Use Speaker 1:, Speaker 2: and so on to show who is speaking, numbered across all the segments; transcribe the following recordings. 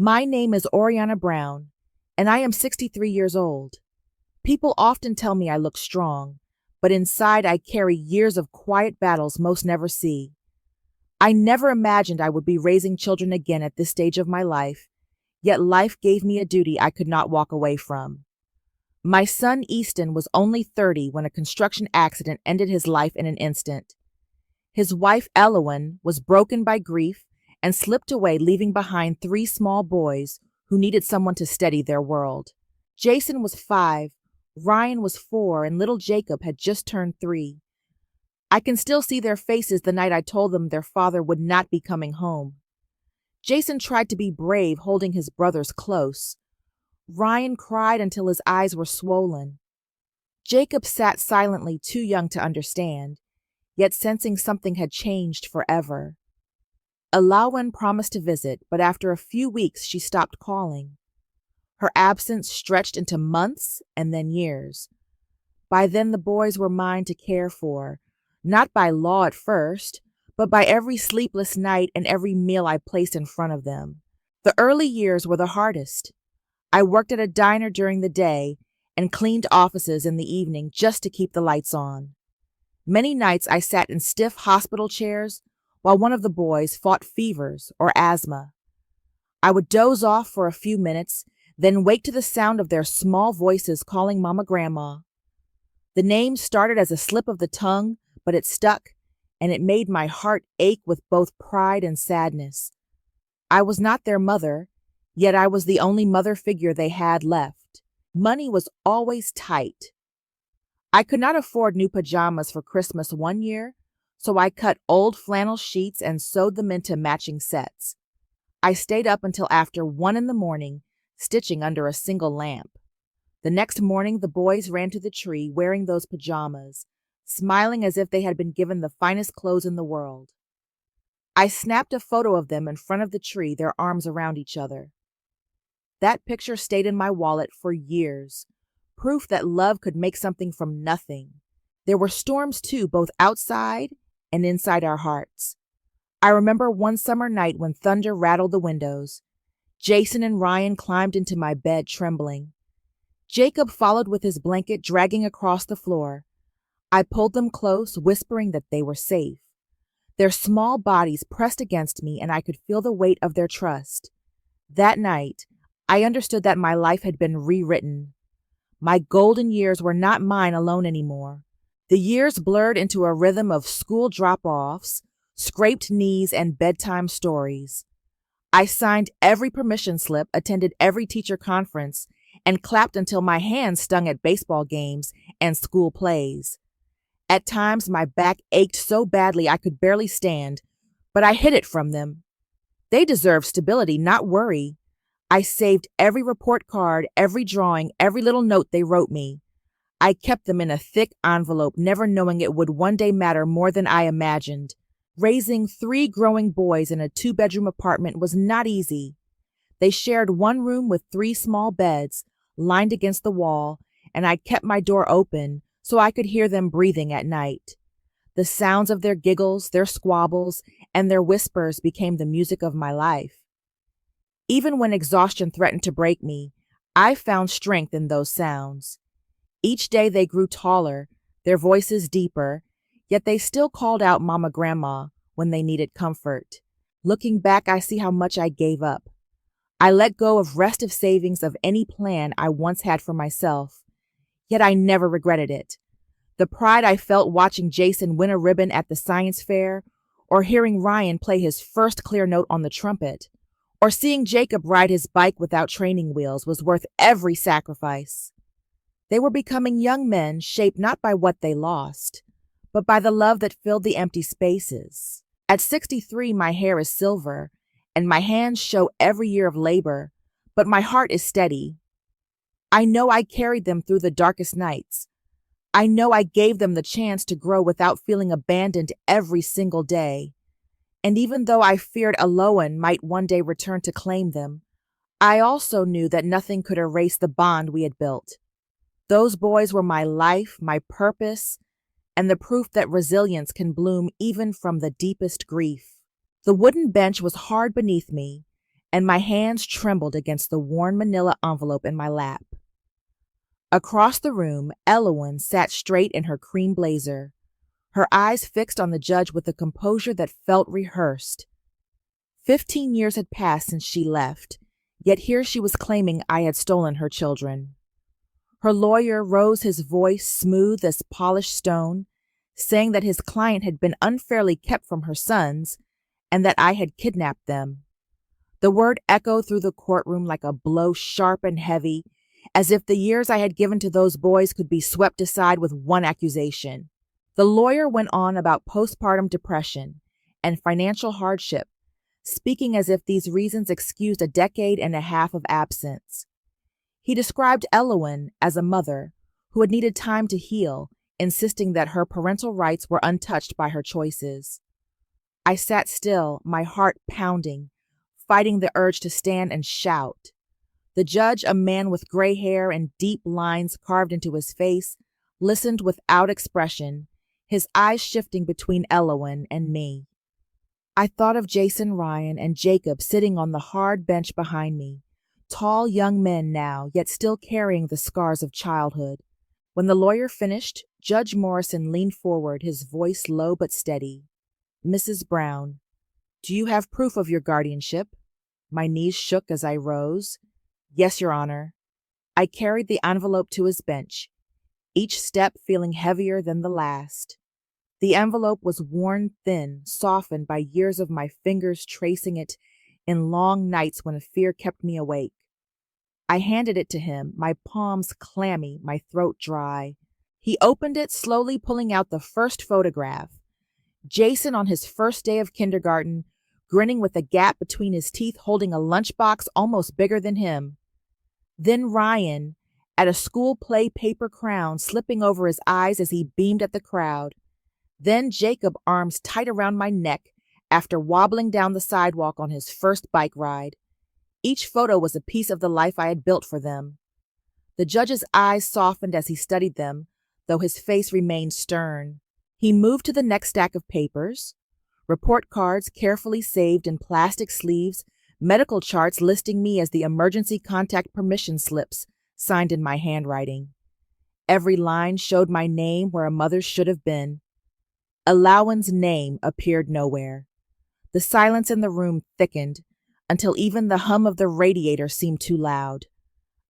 Speaker 1: My name is Oriana Brown, and I am 63 years old. People often tell me I look strong, but inside I carry years of quiet battles most never see. I never imagined I would be raising children again at this stage of my life, yet life gave me a duty I could not walk away from. My son Easton was only 30 when a construction accident ended his life in an instant. His wife Elowen was broken by grief and slipped away, leaving behind 3 small boys who needed someone to steady their world. Jason was 5, Ryan was 4, and little Jacob had just turned 3. I can still see their faces the night I told them their father would not be coming home. Jason tried to be brave, holding his brothers close. Ryan cried until his eyes were swollen. Jacob sat silently, too young to understand, yet sensing something had changed forever. Alawan promised to visit, but after a few weeks she stopped calling. Her absence stretched into months and then years. By then the boys were mine to care for, not by law at first, but by every sleepless night and every meal I placed in front of them. The early years were the hardest. I worked at a diner during the day and cleaned offices in the evening just to keep the lights on. Many nights I sat in stiff hospital chairs while one of the boys fought fevers or asthma. I would doze off for a few minutes, then wake to the sound of their small voices calling Mama Grandma. The name started as a slip of the tongue, but it stuck, and it made my heart ache with both pride and sadness. I was not their mother, yet I was the only mother figure they had left. Money was always tight. I could not afford new pajamas for Christmas one year, so I cut old flannel sheets and sewed them into matching sets. I stayed up until after 1 a.m, stitching under a single lamp. The next morning, the boys ran to the tree wearing those pajamas, smiling as if they had been given the finest clothes in the world. I snapped a photo of them in front of the tree, their arms around each other. That picture stayed in my wallet for years, proof that love could make something from nothing. There were storms too, both outside and inside our hearts. I remember one summer night when thunder rattled the windows. Jason and Ryan climbed into my bed trembling. Jacob followed with his blanket dragging across the floor. I pulled them close, whispering that they were safe. Their small bodies pressed against me, and I could feel the weight of their trust. That night, I understood that my life had been rewritten. My golden years were not mine alone anymore. The years blurred into a rhythm of school drop-offs, scraped knees, and bedtime stories. I signed every permission slip, attended every teacher conference, and clapped until my hands stung at baseball games and school plays. At times, my back ached so badly I could barely stand, but I hid it from them. They deserved stability, not worry. I saved every report card, every drawing, every little note they wrote me. I kept them in a thick envelope, never knowing it would one day matter more than I imagined. Raising 3 growing boys in a 2-bedroom apartment was not easy. They shared one room with 3 small beds, lined against the wall, and I kept my door open so I could hear them breathing at night. The sounds of their giggles, their squabbles, and their whispers became the music of my life. Even when exhaustion threatened to break me, I found strength in those sounds. Each day they grew taller, their voices deeper, yet they still called out Mama Grandma when they needed comfort. Looking back, I see how much I gave up. I let go of restive savings of any plan I once had for myself, yet I never regretted it. The pride I felt watching Jason win a ribbon at the science fair, or hearing Ryan play his first clear note on the trumpet, or seeing Jacob ride his bike without training wheels was worth every sacrifice. They were becoming young men shaped not by what they lost, but by the love that filled the empty spaces. At 63, my hair is silver, and my hands show every year of labor, but my heart is steady. I know I carried them through the darkest nights. I know I gave them the chance to grow without feeling abandoned every single day. And even though I feared Aloan might one day return to claim them, I also knew that nothing could erase the bond we had built. Those boys were my life, my purpose, and the proof that resilience can bloom even from the deepest grief. The wooden bench was hard beneath me, and my hands trembled against the worn manila envelope in my lap. Across the room, Elowen sat straight in her cream blazer, her eyes fixed on the judge with a composure that felt rehearsed. 15 years had passed since she left, yet here she was claiming I had stolen her children. Her lawyer rose his voice smooth as polished stone, saying that his client had been unfairly kept from her sons and that I had kidnapped them. The word echoed through the courtroom like a blow sharp and heavy, as if the years I had given to those boys could be swept aside with one accusation. The lawyer went on about postpartum depression and financial hardship, speaking as if these reasons excused a decade and a half of absence. He described Elowen as a mother who had needed time to heal, insisting that her parental rights were untouched by her choices. I sat still, my heart pounding, fighting the urge to stand and shout. The judge, a man with gray hair and deep lines carved into his face, listened without expression, his eyes shifting between Elowen and me. I thought of Jason Ryan and Jacob sitting on the hard bench behind me, tall young men now, yet still carrying the scars of childhood. When the lawyer finished, Judge Morrison leaned forward, his voice low but steady. "Mrs. Brown, do you have proof of your guardianship?" My knees shook as I rose. "Yes, Your Honor." I carried the envelope to his bench, each step feeling heavier than the last. The envelope was worn thin, softened by years of my fingers tracing it in long nights when fear kept me awake. I handed it to him, my palms clammy, my throat dry. He opened it, slowly pulling out the first photograph. Jason on his first day of kindergarten, grinning with a gap between his teeth, holding a lunchbox almost bigger than him. Then Ryan, at a school play paper crown slipping over his eyes as he beamed at the crowd. Then Jacob, arms tight around my neck after wobbling down the sidewalk on his first bike ride. Each photo was a piece of the life I had built for them. The judge's eyes softened as he studied them, though his face remained stern. He moved to the next stack of papers. Report cards carefully saved in plastic sleeves, medical charts listing me as the emergency contact permission slips signed in my handwriting. Every line showed my name where a mother's should have been. Elowen's name appeared nowhere. The silence in the room thickened until even the hum of the radiator seemed too loud.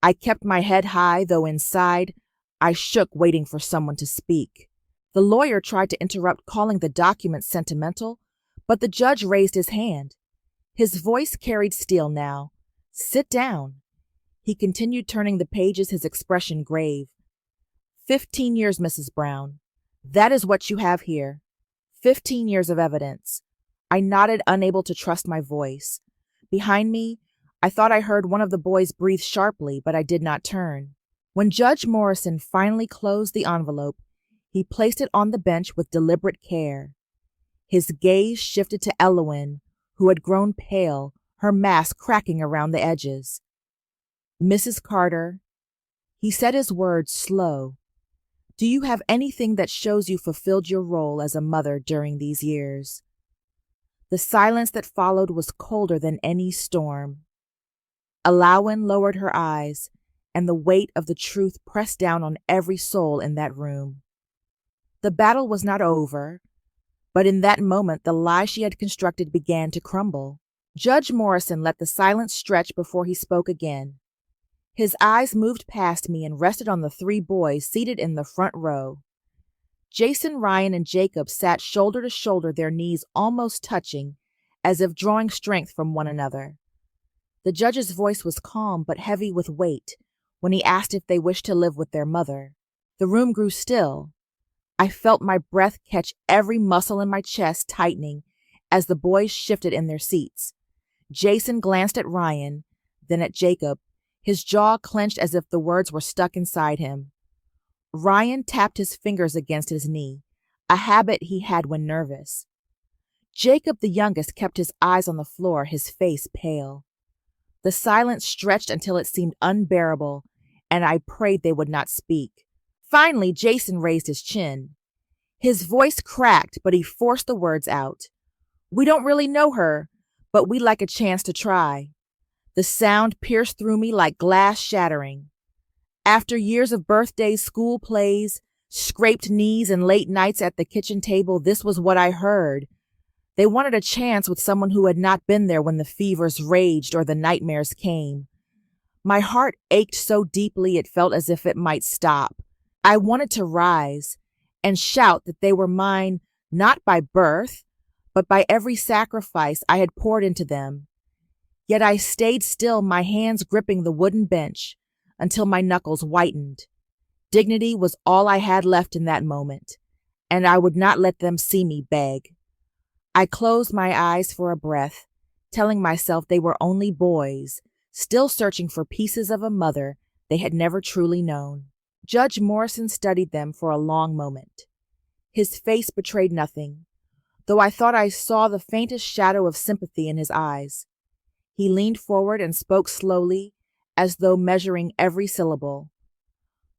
Speaker 1: I kept my head high, though inside I shook, waiting for someone to speak. The lawyer tried to interrupt, calling the document sentimental, but the judge raised his hand. His voice carried steel now. "Sit down." He continued, turning the pages, his expression grave. 15 years, Mrs. Brown. That is what you have here. 15 years of evidence. I nodded, unable to trust my voice. Behind me, I thought I heard one of the boys breathe sharply, but I did not turn. When Judge Morrison finally closed the envelope, he placed it on the bench with deliberate care. His gaze shifted to Elowen, who had grown pale, her mask cracking around the edges. "Mrs. Carter," he said his words slow, "do you have anything that shows you fulfilled your role as a mother during these years?" The silence that followed was colder than any storm. Elowen lowered her eyes, and the weight of the truth pressed down on every soul in that room. The battle was not over, but in that moment the lie she had constructed began to crumble. Judge Morrison let the silence stretch before he spoke again. His eyes moved past me and rested on the 3 boys seated in the front row. Jason, Ryan, and Jacob sat shoulder to shoulder, their knees almost touching, as if drawing strength from one another. The judge's voice was calm but heavy with weight when he asked if they wished to live with their mother. The room grew still. I felt my breath catch, every muscle in my chest tightening as the boys shifted in their seats. Jason glanced at Ryan, then at Jacob, his jaw clenched as if the words were stuck inside him. Ryan tapped his fingers against his knee, a habit he had when nervous. Jacob, the youngest, kept his eyes on the floor, his face pale. The silence stretched until it seemed unbearable, and I prayed they would not speak. Finally, Jason raised his chin. His voice cracked, but he forced the words out. "We don't really know her, but we'd like a chance to try." The sound pierced through me like glass shattering. After years of birthdays, school plays, scraped knees, and late nights at the kitchen table, this was what I heard. They wanted a chance with someone who had not been there when the fevers raged or the nightmares came. My heart ached so deeply it felt as if it might stop. I wanted to rise and shout that they were mine not by birth, but by every sacrifice I had poured into them. Yet I stayed still, my hands gripping the wooden bench, until my knuckles whitened. Dignity was all I had left in that moment, and I would not let them see me beg. I closed my eyes for a breath, telling myself they were only boys, still searching for pieces of a mother they had never truly known. Judge Morrison studied them for a long moment. His face betrayed nothing, though I thought I saw the faintest shadow of sympathy in his eyes. He leaned forward and spoke slowly, as though measuring every syllable.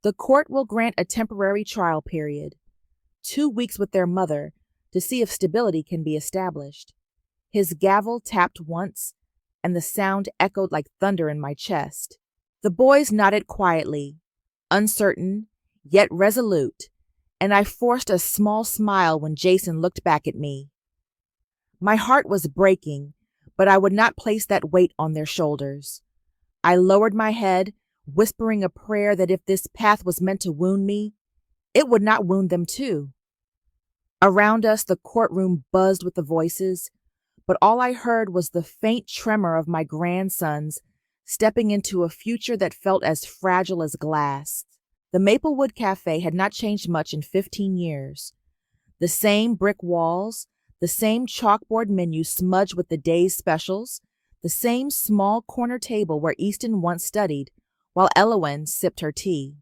Speaker 1: The court will grant a temporary trial period, 2 weeks with their mother, to see if stability can be established. His gavel tapped once, and the sound echoed like thunder in my chest. The boys nodded quietly, uncertain, yet resolute, and I forced a small smile when Jason looked back at me. My heart was breaking, but I would not place that weight on their shoulders. I lowered my head, whispering a prayer that if this path was meant to wound me, it would not wound them too. Around us, the courtroom buzzed with the voices, but all I heard was the faint tremor of my grandsons stepping into a future that felt as fragile as glass. The Maplewood Cafe had not changed much in 15 years. The same brick walls, the same chalkboard menu smudged with the day's specials, the same small corner table where Easton once studied while Elowen sipped her tea.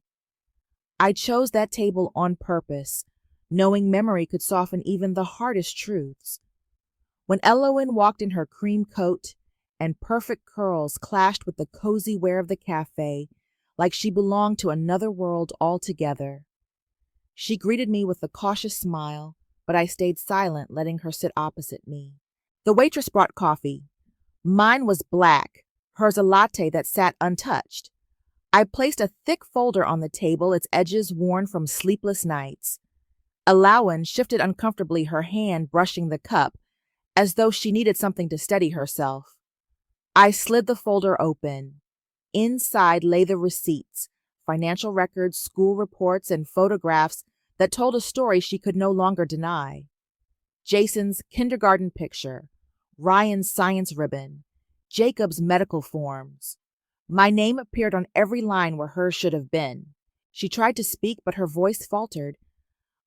Speaker 1: I chose that table on purpose, knowing memory could soften even the hardest truths. When Elowen walked in her cream coat and perfect curls clashed with the cozy wear of the cafe, like she belonged to another world altogether. She greeted me with a cautious smile, but I stayed silent, letting her sit opposite me. The waitress brought coffee. Mine was black, hers a latte that sat untouched. I placed a thick folder on the table, its edges worn from sleepless nights. Elowen shifted uncomfortably, her hand brushing the cup, as though she needed something to steady herself. I slid the folder open. Inside lay the receipts, financial records, school reports, and photographs that told a story she could no longer deny. Jason's kindergarten picture, Ryan's science ribbon, Jacob's medical forms. My name appeared on every line where hers should have been. She tried to speak, but her voice faltered.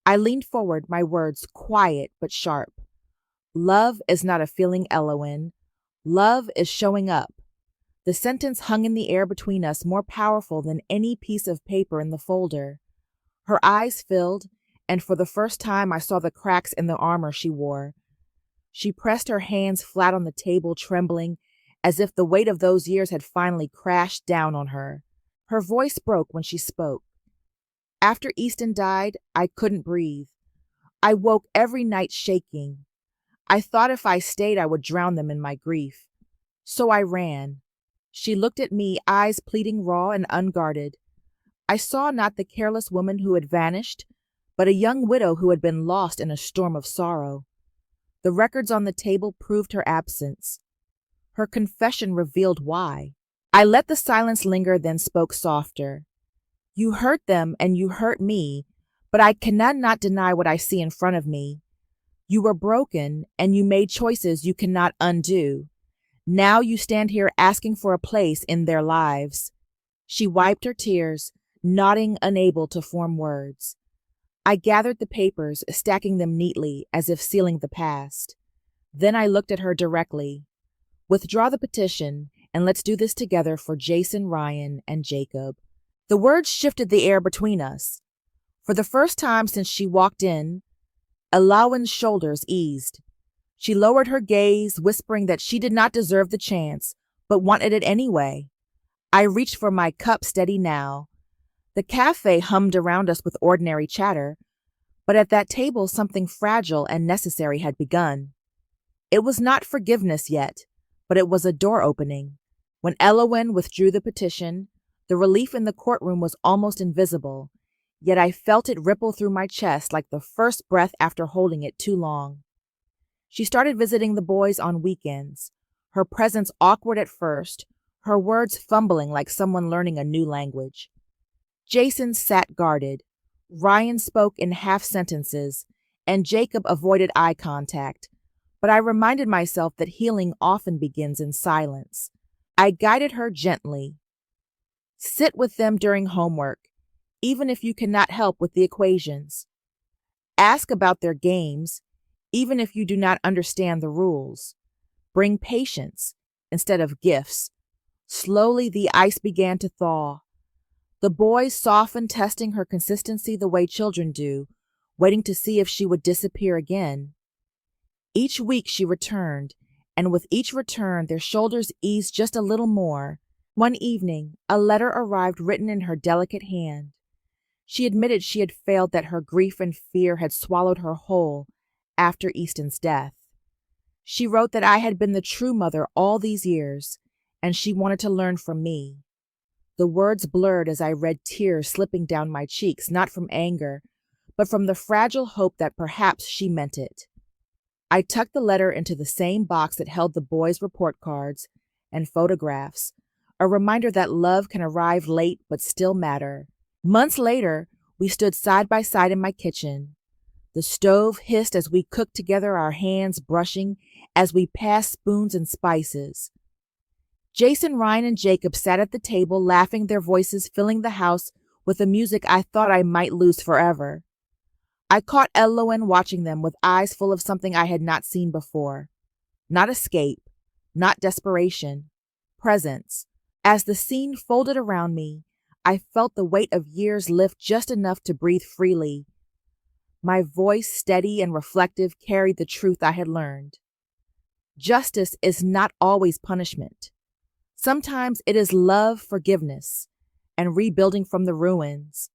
Speaker 1: I leaned forward, my words quiet but sharp. Love is not a feeling, Elowen. Love is showing up. The sentence hung in the air between us, more powerful than any piece of paper in the folder. Her eyes filled, and for the first time I saw the cracks in the armor she wore. She pressed her hands flat on the table, trembling, as if the weight of those years had finally crashed down on her. Her voice broke when she spoke. After Easton died, I couldn't breathe. I woke every night shaking. I thought if I stayed, I would drown them in my grief. So I ran. She looked at me, eyes pleading, raw and unguarded. I saw not the careless woman who had vanished, but a young widow who had been lost in a storm of sorrow. The records on the table proved her absence. Her confession revealed why. I let the silence linger, then spoke softer. You hurt them and you hurt me, but I cannot not deny what I see in front of me. You were broken and you made choices you cannot undo. Now you stand here asking for a place in their lives. She wiped her tears, nodding, unable to form words. I gathered the papers, stacking them neatly as if sealing the past. Then I looked at her directly. Withdraw the petition, and let's do this together for Jason, Ryan, and Jacob. The words shifted the air between us. For the first time since she walked in, Elowen's shoulders eased. She lowered her gaze, whispering that she did not deserve the chance, but wanted it anyway. I reached for my cup, steady now. The cafe hummed around us with ordinary chatter, but at that table something fragile and necessary had begun. It was not forgiveness yet, but it was a door opening. When Elowen withdrew the petition, the relief in the courtroom was almost invisible, yet I felt it ripple through my chest like the first breath after holding it too long. She started visiting the boys on weekends, her presence awkward at first, her words fumbling like someone learning a new language. Jason sat guarded, Ryan spoke in half sentences, and Jacob avoided eye contact, but I reminded myself that healing often begins in silence. I guided her gently. Sit with them during homework, even if you cannot help with the equations. Ask about their games, even if you do not understand the rules. Bring patience instead of gifts. Slowly the ice began to thaw. The boys softened, testing her consistency the way children do, waiting to see if she would disappear again. Each week she returned, and with each return their shoulders eased just a little more. One evening, a letter arrived written in her delicate hand. She admitted she had failed, that her grief and fear had swallowed her whole after Easton's death. She wrote that I had been the true mother all these years, and she wanted to learn from me. The words blurred as I read, tears slipping down my cheeks, not from anger, but from the fragile hope that perhaps she meant it. I tucked the letter into the same box that held the boys' report cards and photographs, a reminder that love can arrive late but still matter. Months later, we stood side by side in my kitchen. The stove hissed as we cooked together, our hands brushing as we passed spoons and spices. Jason, Ryan, and Jacob sat at the table, laughing, their voices filling the house with a music I thought I might lose forever. I caught Elowen watching them with eyes full of something I had not seen before. Not escape, not desperation, presence. As the scene folded around me, I felt the weight of years lift just enough to breathe freely. My voice, steady and reflective, carried the truth I had learned. Justice is not always punishment. Sometimes it is love, forgiveness, and rebuilding from the ruins.